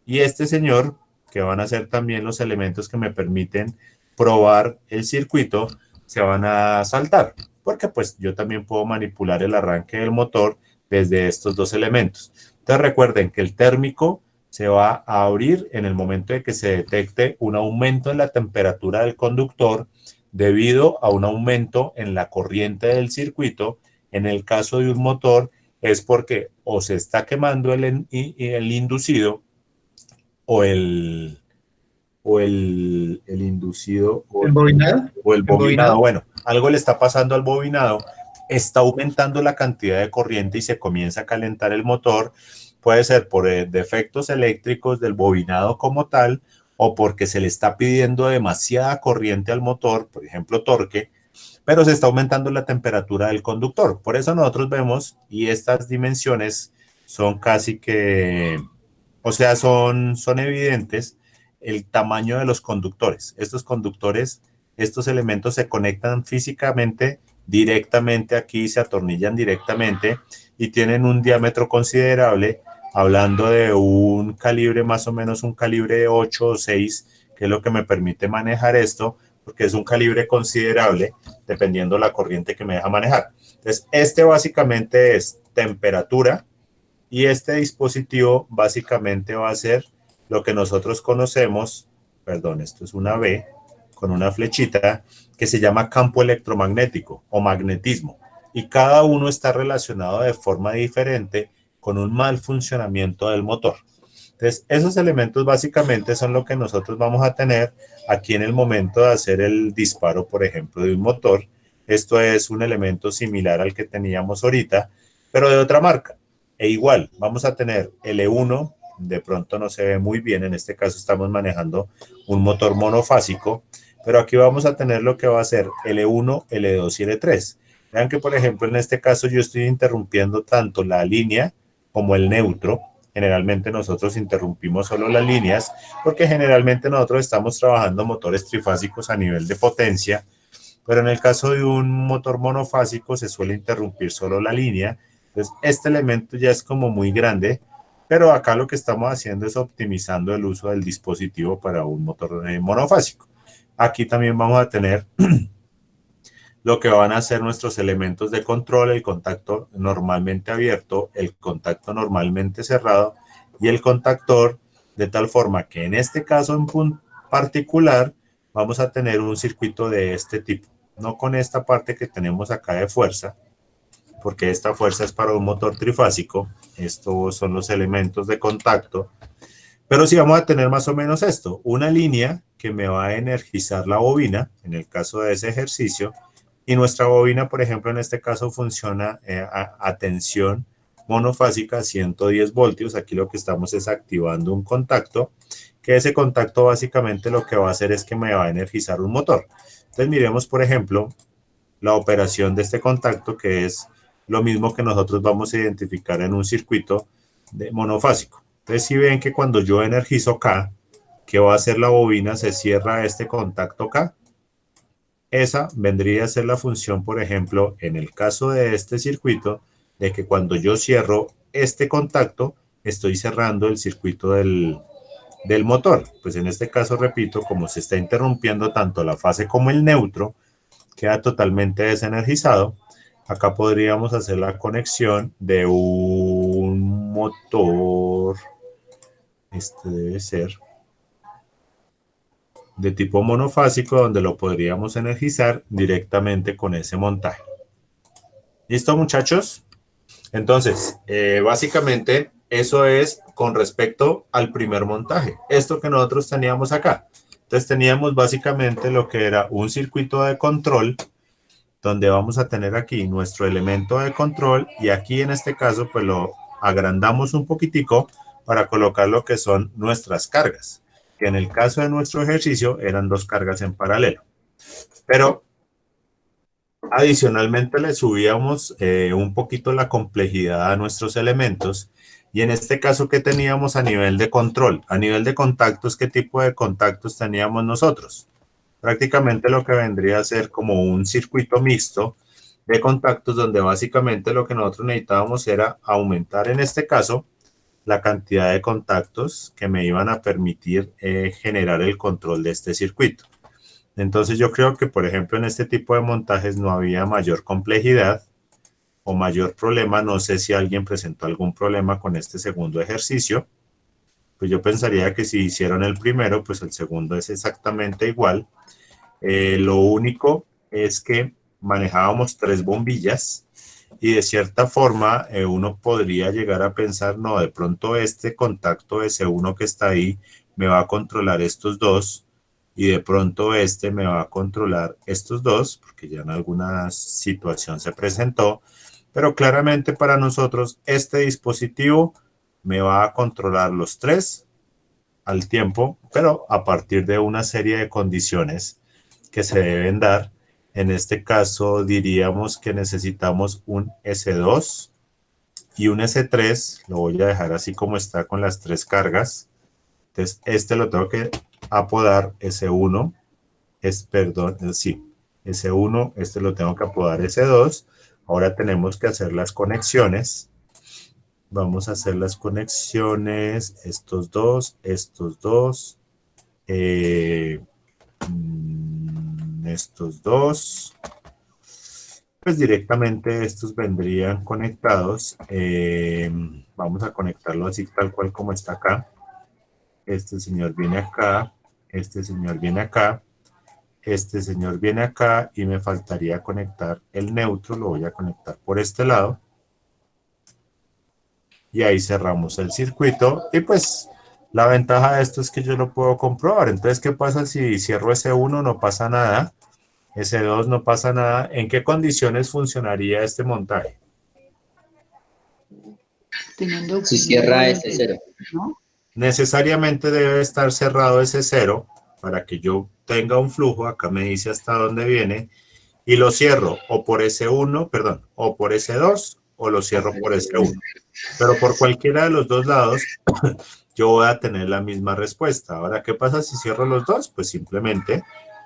Y este señor, que van a ser también los elementos que me permiten probar el circuito, se van a saltar, porque pues yo también puedo manipular el arranque del motor desde estos dos elementos. Entonces recuerden que el térmico se va a abrir en el momento de que se detecte un aumento en la temperatura del conductor debido a un aumento en la corriente del circuito. En el caso de un motor es porque o se está quemando el inducido o el inducido ¿El bobinado? o el ¿El bobinado. bobinado? Bueno, algo le está pasando al bobinado, está aumentando la cantidad de corriente y se comienza a calentar el motor. Puede ser por defectos eléctricos del bobinado como tal, o porque se le está pidiendo demasiada corriente al motor, por ejemplo, torque, pero se está aumentando la temperatura del conductor. Por eso nosotros vemos, y estas dimensiones son casi que, o sea, son evidentes, el tamaño de los conductores. Estos conductores, estos elementos se conectan físicamente directamente aquí, se atornillan directamente y tienen un diámetro considerable, hablando de un calibre, más o menos un calibre 8 o 6, que es lo que me permite manejar esto, porque es un calibre considerable dependiendo la corriente que me deja manejar. Entonces, este básicamente es temperatura, y este dispositivo básicamente va a ser lo que nosotros conocemos, perdón, esto es una B con una flechita, que se llama campo electromagnético o magnetismo, y cada uno está relacionado de forma diferente con un mal funcionamiento del motor. Entonces, esos elementos básicamente son lo que nosotros vamos a tener aquí en el momento de hacer el disparo, por ejemplo, de un motor. Esto es un elemento similar al que teníamos ahorita, pero de otra marca. E igual, vamos a tener L1, de pronto no se ve muy bien, en este caso estamos manejando un motor monofásico, pero aquí vamos a tener lo que va a ser L1, L2 y L3. Vean que, por ejemplo, en este caso yo estoy interrumpiendo tanto la línea como el neutro. Generalmente nosotros interrumpimos solo las líneas porque generalmente nosotros estamos trabajando motores trifásicos a nivel de potencia, pero en el caso de un motor monofásico se suele interrumpir solo la línea. Entonces este elemento ya es como muy grande, pero acá lo que estamos haciendo es optimizando el uso del dispositivo para un motor monofásico. Aquí también vamos a tener lo que van a ser nuestros elementos de control: el contacto normalmente abierto, el contacto normalmente cerrado y el contactor, de tal forma que en este caso en particular vamos a tener un circuito de este tipo, no con esta parte que tenemos acá de fuerza, porque esta fuerza es para un motor trifásico. Estos son los elementos de contacto, pero sí vamos a tener más o menos esto: una línea que me va a energizar la bobina, en el caso de ese ejercicio, y nuestra bobina, por ejemplo, en este caso funciona a tensión monofásica, 110 voltios. Aquí lo que estamos es activando un contacto, que ese contacto básicamente lo que va a hacer es que me va a energizar un motor. Entonces miremos, por ejemplo, la operación de este contacto, que es lo mismo que nosotros vamos a identificar en un circuito monofásico. Entonces, si ven que cuando yo energizo acá, ¿qué va a hacer la bobina? Se cierra este contacto acá. Esa vendría a ser la función, por ejemplo, en el caso de este circuito, de que cuando yo cierro este contacto, estoy cerrando el circuito del motor. Pues en este caso, repito, como se está interrumpiendo tanto la fase como el neutro, queda totalmente desenergizado. Acá podríamos hacer la conexión de un motor, este debe ser de tipo monofásico, donde lo podríamos energizar directamente con ese montaje. ¿Listo, muchachos? Entonces, básicamente eso es con respecto al primer montaje. Esto que nosotros teníamos acá. Entonces teníamos básicamente lo que era un circuito de control, donde vamos a tener aquí nuestro elemento de control, y aquí en este caso pues lo agrandamos un poquitico para colocar lo que son nuestras cargas, que en el caso de nuestro ejercicio eran 2 cargas en paralelo. Pero adicionalmente le subíamos un poquito la complejidad a nuestros elementos, y en este caso, ¿qué teníamos a nivel de control? A nivel de contactos, ¿qué tipo de contactos teníamos nosotros? Prácticamente lo que vendría a ser como un circuito mixto de contactos, donde básicamente lo que nosotros necesitábamos era aumentar en este caso la cantidad de contactos que me iban a permitir generar el control de este circuito. Entonces yo creo que, por ejemplo, en este tipo de montajes no había mayor complejidad o mayor problema. No sé si alguien presentó algún problema con este segundo ejercicio. Pues yo pensaría que si hicieron el primero, pues el segundo es exactamente igual. Lo único es que manejábamos 3 bombillas, y de cierta forma uno podría llegar a pensar, no, de pronto este contacto S1 que está ahí me va a controlar estos dos, y de pronto este me va a controlar estos dos, porque ya en alguna situación se presentó, pero claramente para nosotros este dispositivo me va a controlar los 3 al tiempo, pero a partir de una serie de condiciones que se deben dar. En este caso diríamos que necesitamos un S2 y un S3, lo voy a dejar así como está con las 3 cargas. Entonces este lo tengo que apodar S1, S1, este lo tengo que apodar S2. Ahora tenemos que hacer las conexiones. Vamos a hacer las conexiones, estos dos, estos dos, estos dos, pues directamente estos vendrían conectados. Vamos a conectarlo así tal cual como está acá. Este señor viene acá, este señor viene acá, este señor viene acá, y me faltaría conectar el neutro. Lo voy a conectar por este lado. Y ahí cerramos el circuito, y pues la ventaja de esto es que yo lo puedo comprobar. Entonces, ¿qué pasa si cierro S1? No pasa nada. S2 no pasa nada. ¿En qué condiciones funcionaría este montaje? Teniendo Si cierra ese cero. ¿no? Necesariamente debe estar cerrado ese 0 para que yo tenga un flujo. Acá me dice hasta dónde viene, y lo cierro o por S1, perdón, o por S2, o lo cierro por S1. Pero por cualquiera de los dos lados yo voy a tener la misma respuesta. Ahora, ¿qué pasa si cierro los dos? Pues simplemente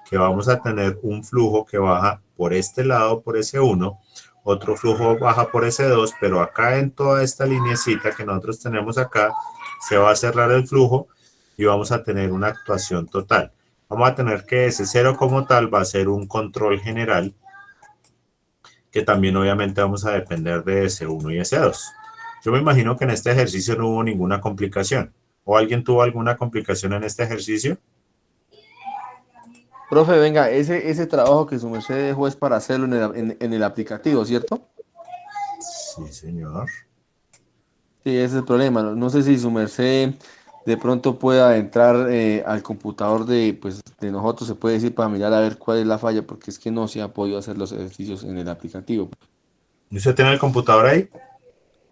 que vamos a tener un flujo que baja por este lado, por S1, otro flujo baja por S2, pero acá en toda esta linecita que nosotros tenemos acá, se va a cerrar el flujo y vamos a tener una actuación total. Vamos a tener que ese 0 como tal va a ser un control general, que también obviamente vamos a depender de S1 y S2. Yo me imagino que en este ejercicio no hubo ninguna complicación. ¿O alguien tuvo alguna complicación en este ejercicio? Profe, venga, ese trabajo que su merced dejó es para hacerlo en el aplicativo, ¿cierto? Sí, señor. Sí, ese es el problema. No sé si su merced de pronto pueda entrar al computador pues, de nosotros, se puede decir, para mirar a ver cuál es la falla, porque es que no se ha podido hacer los ejercicios en el aplicativo. ¿Y usted tiene el computador ahí?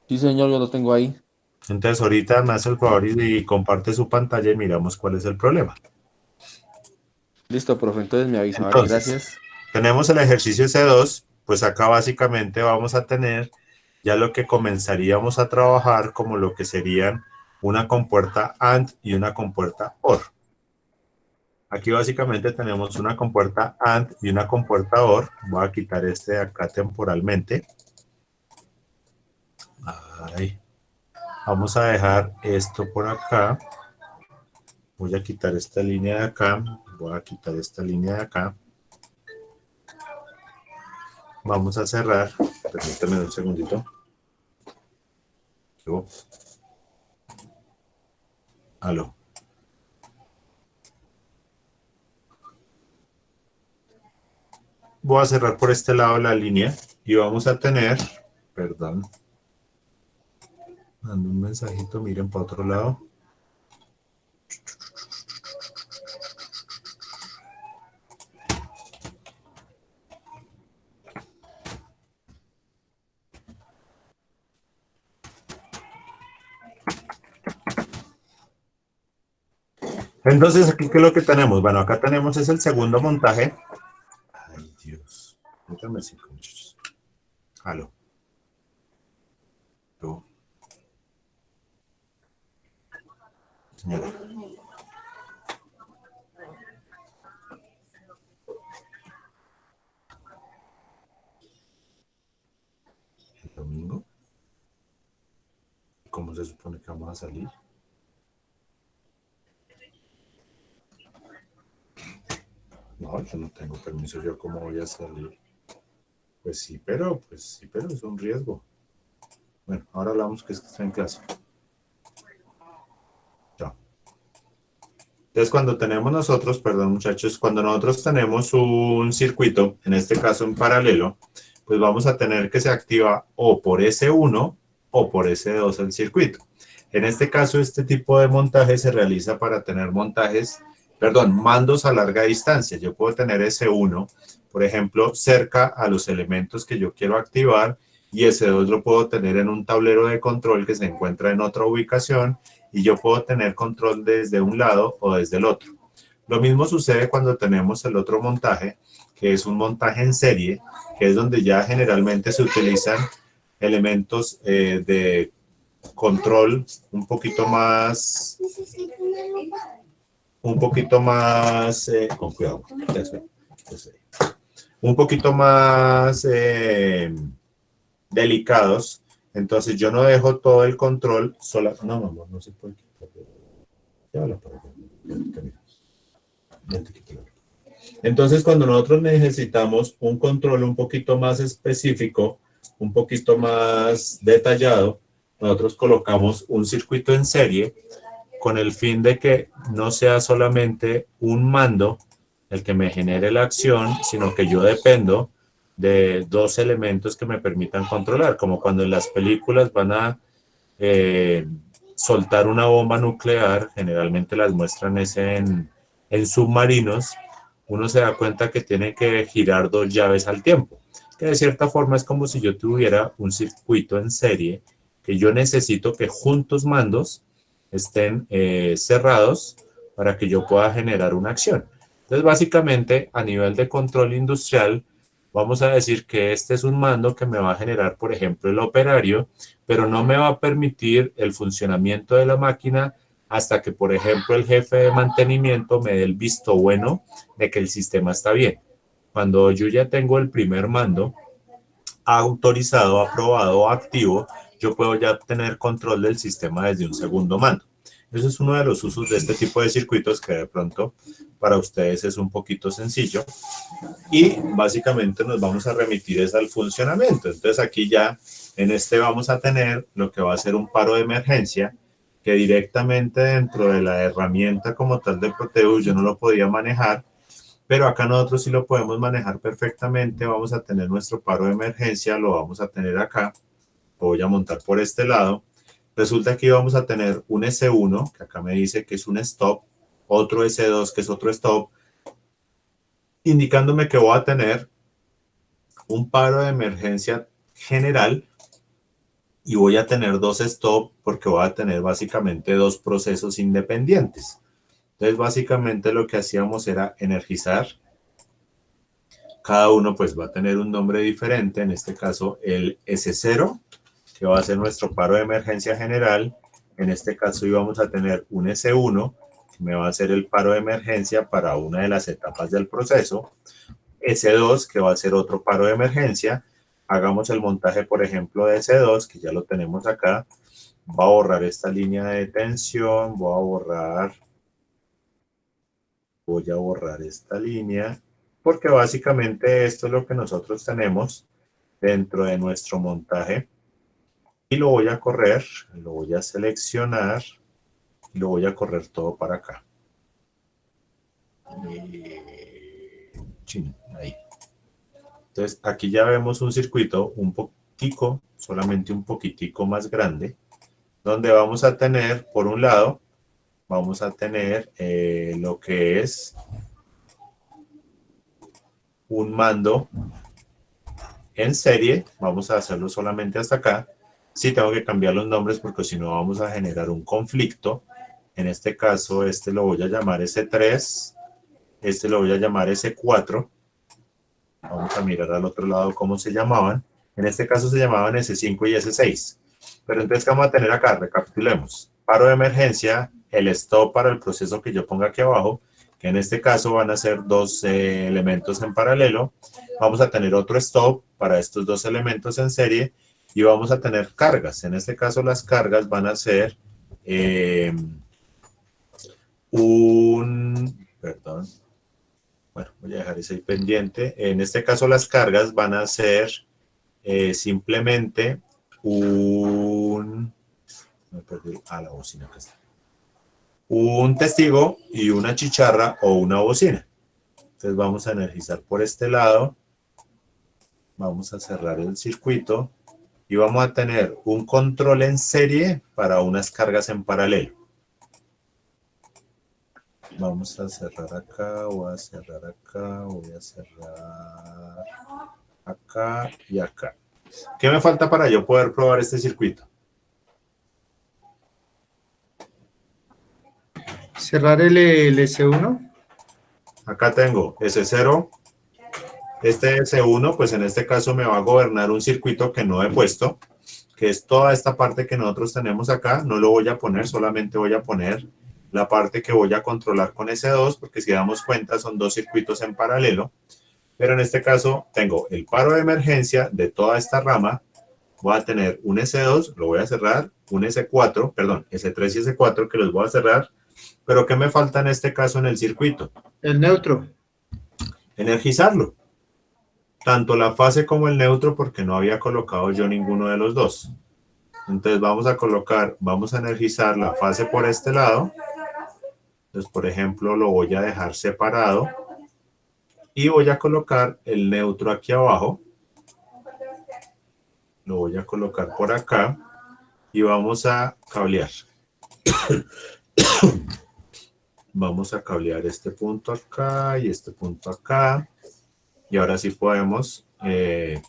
Sí, señor, yo lo tengo ahí. Entonces ahorita me hace el favor y comparte su pantalla y miramos cuál es el problema. Listo, profe, entonces me avisa. Vale, Entonces, gracias. tenemos el ejercicio C2, pues acá básicamente vamos a tener ya lo que comenzaríamos a trabajar como lo que serían una compuerta AND y una compuerta OR. Aquí básicamente tenemos una compuerta AND y una compuerta OR. Voy a quitar este de acá temporalmente. Ahí. Vamos a dejar esto por acá. Voy a quitar esta línea de acá. Voy a quitar esta línea de acá. Vamos a cerrar. Permítame un segundito. Aló. Voy a cerrar por este lado la línea y vamos a tener, perdón, mando un mensajito, miren para otro lado. Entonces, aquí, ¿qué es lo que tenemos? Bueno, acá tenemos es el segundo montaje. Ay, Dios. Déjame 5 muchachos. Aló. Tú. Señora. ¿El domingo? ¿Cómo se supone que vamos a salir? No, yo no tengo permiso, ¿yo cómo voy a salir? Pues sí, pero es un riesgo. Bueno, ahora hablamos que está en clase. Chao. Entonces, cuando tenemos nosotros, perdón muchachos, cuando nosotros tenemos un circuito, en este caso en paralelo, pues vamos a tener que se activa o por S1 o por S2 el circuito. En este caso, este tipo de montaje se realiza para tener mandos a larga distancia. Yo puedo tener S1, por ejemplo, cerca a los elementos que yo quiero activar, y S2 lo puedo tener en un tablero de control que se encuentra en otra ubicación, y yo puedo tener control desde un lado o desde el otro. Lo mismo sucede cuando tenemos el otro montaje, que es un montaje en serie, que es donde ya generalmente se utilizan elementos de control un poquito más, con cuidado, un poquito más delicados. Entonces yo no dejo todo el control sola. No, mamá, no se puede quitar. Llévala para acá. Entonces cuando nosotros necesitamos un control un poquito más específico, un poquito más detallado, nosotros colocamos un circuito en serie con el fin de que no sea solamente un mando el que me genere la acción, sino que yo dependo de dos elementos que me permitan controlar, como cuando en las películas van a soltar una bomba nuclear, generalmente las muestran en submarinos, uno se da cuenta que tiene que girar dos llaves al tiempo, que de cierta forma es como si yo tuviera un circuito en serie, que yo necesito que juntos mandos estén cerrados para que yo pueda generar una acción. Entonces, básicamente, a nivel de control industrial, vamos a decir que este es un mando que me va a generar, por ejemplo, el operario, pero no me va a permitir el funcionamiento de la máquina hasta que, por ejemplo, el jefe de mantenimiento me dé el visto bueno de que el sistema está bien. Cuando yo ya tengo el primer mando autorizado, aprobado o activo, yo puedo ya tener control del sistema desde un segundo mando. Eso es uno de los usos de este tipo de circuitos que de pronto para ustedes es un poquito sencillo. Y básicamente nos vamos a remitir es al funcionamiento. Entonces aquí ya en este vamos a tener lo que va a ser un paro de emergencia, que directamente dentro de la herramienta como tal de Proteus yo no lo podía manejar, pero acá nosotros sí lo podemos manejar perfectamente. Vamos a tener nuestro paro de emergencia, lo vamos a tener acá. Lo voy a montar por este lado. Resulta que vamos a tener un S1, que acá me dice que es un stop, otro S2, que es otro stop, indicándome que voy a tener un paro de emergencia general y voy a tener dos stop porque voy a tener básicamente dos procesos independientes. Entonces, básicamente lo que hacíamos era energizar. Cada uno pues va a tener un nombre diferente, en este caso el S0, que va a ser nuestro paro de emergencia general, En este caso íbamos a tener un S1, que me va a hacer el paro de emergencia para una de las etapas del proceso. S2, que va a ser otro paro de emergencia. Hagamos el montaje, por ejemplo, de S2, que ya lo tenemos acá. Voy a borrar esta línea de tensión, voy a borrar esta línea, porque básicamente esto es lo que nosotros tenemos dentro de nuestro montaje. Y lo voy a correr, lo voy a seleccionar y lo voy a correr todo para acá. Ahí. Entonces aquí ya vemos un circuito un poquitico, solamente un poquitico más grande, donde vamos a tener, por un lado, vamos a tener lo que es un mando en serie. Vamos a hacerlo solamente hasta acá. Sí tengo que cambiar los nombres porque si no vamos a generar un conflicto. En este caso, este lo voy a llamar S3, este lo voy a llamar S4. Vamos a mirar al otro lado cómo se llamaban. En este caso se llamaban S5 y S6. Pero entonces, ¿qué vamos a tener acá? Recapitulemos. Paro de emergencia, el stop para el proceso que yo ponga aquí abajo, que en este caso van a ser dos elementos en paralelo. Vamos a tener otro stop para estos dos elementos en serie y vamos a tener cargas. En este caso las cargas van a ser perdón. Bueno, voy a dejar ese ahí pendiente. En este caso las cargas van a ser simplemente me perdí, la bocina acá está. Un testigo y una chicharra o una bocina. Entonces vamos a energizar por este lado. Vamos a cerrar el circuito y vamos a tener un control en serie para unas cargas en paralelo. Vamos a cerrar acá, voy a cerrar acá, voy a cerrar acá y acá. ¿Qué me falta para yo poder probar este circuito? Cerrar el S1. Acá tengo S0. Este S1, pues en este caso me va a gobernar un circuito que no he puesto, que es toda esta parte que nosotros tenemos acá. No lo voy a poner, solamente voy a poner la parte que voy a controlar con S2, porque si damos cuenta son dos circuitos en paralelo. Pero en este caso tengo el paro de emergencia de toda esta rama. Voy a tener un S2, lo voy a cerrar, un S4, perdón, S3 y S4 que los voy a cerrar. Pero ¿qué me falta en este caso en el circuito? El neutro. Energizarlo. Tanto la fase como el neutro, porque no había colocado yo ninguno de los dos. Entonces vamos a energizar la fase por este lado. Entonces, por ejemplo, lo voy a dejar separado. Y voy a colocar el neutro aquí abajo. Lo voy a colocar por acá. Y vamos a cablear. Vamos a cablear este punto acá y este punto acá. Y ahora sí podemos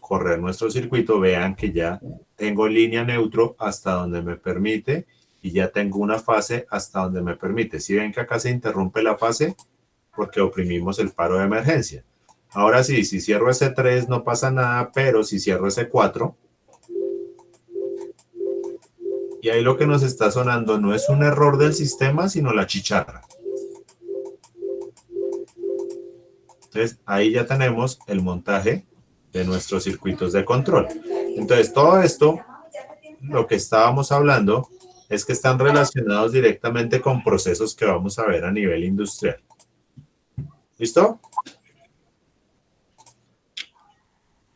correr nuestro circuito. Vean que ya tengo línea neutro hasta donde me permite y ya tengo una fase hasta donde me permite. Si ven que acá se interrumpe la fase porque oprimimos el paro de emergencia. Ahora sí, si cierro ese 3 no pasa nada, pero si cierro ese 4, y ahí lo que nos está sonando no es un error del sistema, sino la chicharra. Entonces, ahí ya tenemos el montaje de nuestros circuitos de control. Entonces, todo esto, lo que estábamos hablando, es que están relacionados directamente con procesos que vamos a ver a nivel industrial. ¿Listo?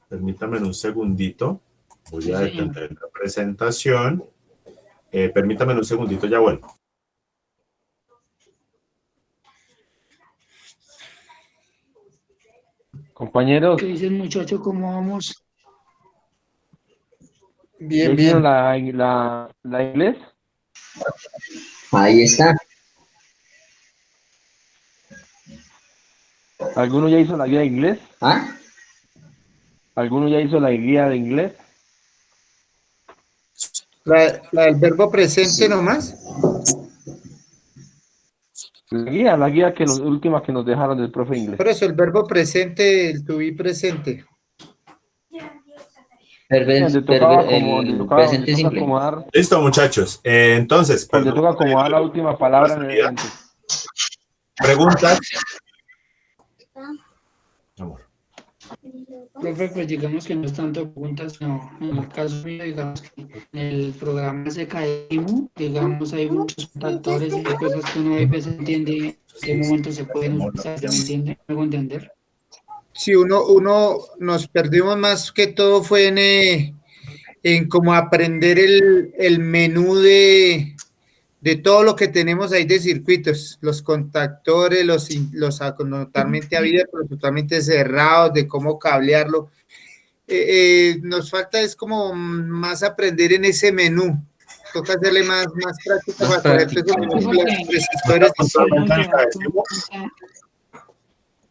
Permítanme un segundito. Voy a detener la presentación. Permítanme un segundito, ya vuelvo. Compañeros, ¿Qué dice el muchacho? ¿Cómo vamos? Bien, ¿ya bien. hicieron la inglés? Ahí está. ¿Alguno ya hizo la guía de inglés? ¿Ah? ¿Alguno ya hizo la guía de inglés? La del verbo presente Sí. nomás. La guía que última que nos dejaron del profe de inglés. Por eso el verbo presente, el to be presente. Donde tocaba como, donde el tocaba, donde presente toca simple. acomodar, Listo, muchachos. Entonces, donde perdón, toca acomodar la última palabra en el salida. evento. ¿Preguntas? Amor. Profe, pues digamos que no es tanto preguntas, sino en el caso mío, digamos que en el programa ese CAEMU, digamos, hay muchos factores y hay cosas que uno a veces entiende en qué momento se pueden usar, ¿ya me entiende? ¿Me hago entender? Si uno nos perdimos más que todo fue en como aprender el menú de todo lo que tenemos ahí de circuitos, los contactores, los totalmente abiertos, los totalmente cerrados, de cómo cablearlo. Nos falta es como más aprender en ese menú. Toca hacerle más práctica Más para coger práctica. los resistores. Si uno se da Agradecemos. cuenta,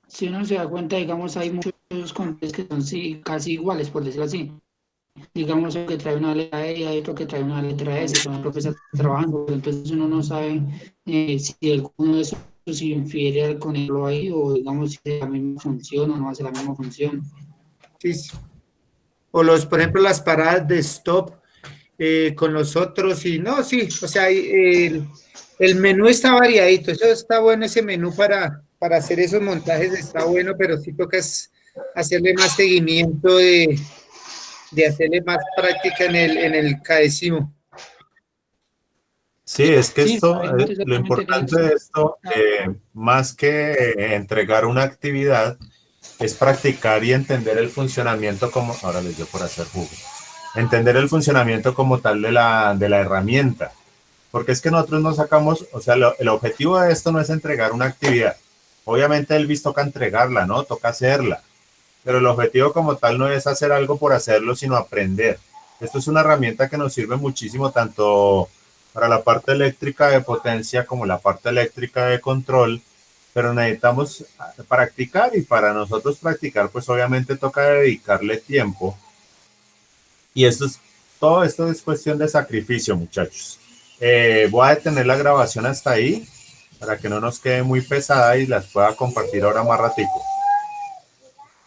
si uno se da cuenta, digamos, hay muchos controles que son sí, casi iguales, por decirlo así. Digamos, uno que trae una letra E y hay otro que trae una letra S, con el profe está trabajando, pero entonces uno no sabe si alguno de esos si infiere al conectarlo ahí o digamos si hace la misma función o no hace la misma función. Sí, sí. O por ejemplo, las paradas de stop con los otros, y no, sí, o sea, el menú está variadito, eso está bueno, ese menú para hacer esos montajes está bueno, pero sí toca hacerle más seguimiento de hacerle más práctica en el caecimo. Sí, es que Sí, esto, sabemos lo exactamente qué es importante eso. de esto, más que entregar una actividad, es practicar y entender el funcionamiento como, ahora les dio por hacer jugo, entender el funcionamiento como tal de la herramienta, porque es que nosotros no sacamos, o sea, el objetivo de esto no es entregar una actividad, obviamente el BIS toca entregarla, ¿no? Toca hacerla, pero el objetivo como tal no es hacer algo por hacerlo, sino aprender. Esto es una herramienta que nos sirve muchísimo tanto para la parte eléctrica de potencia como la parte eléctrica de control, pero necesitamos practicar y para nosotros practicar, pues obviamente toca dedicarle tiempo y todo esto es cuestión de sacrificio, muchachos. Voy a detener la grabación hasta ahí para que no nos quede muy pesada y las pueda compartir ahora más ratico.